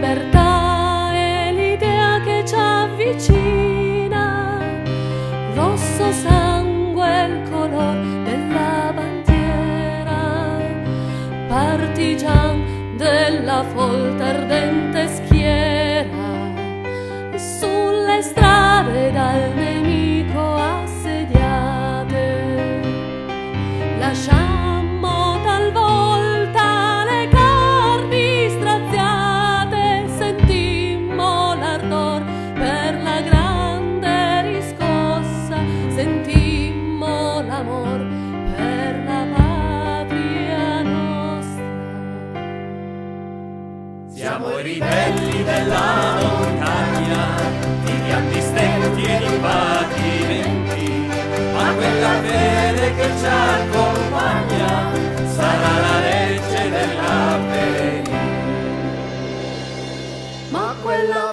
libertà è l'idea che ci avvicina, rosso sangue il color della bandiera, partigian della folta ardente schiera, sulle strade dal nemico assediate, lasciammo talvolta le carni straziate, sentimmo l'ardor per la grande riscossa, sentimmo l'amor per la patria nostra. Siamo i ribelli della montagna, viviamo di stenti e di patimenti, ma quella fede che ci accompagna sarà la legge dell'avvenire. Ma quella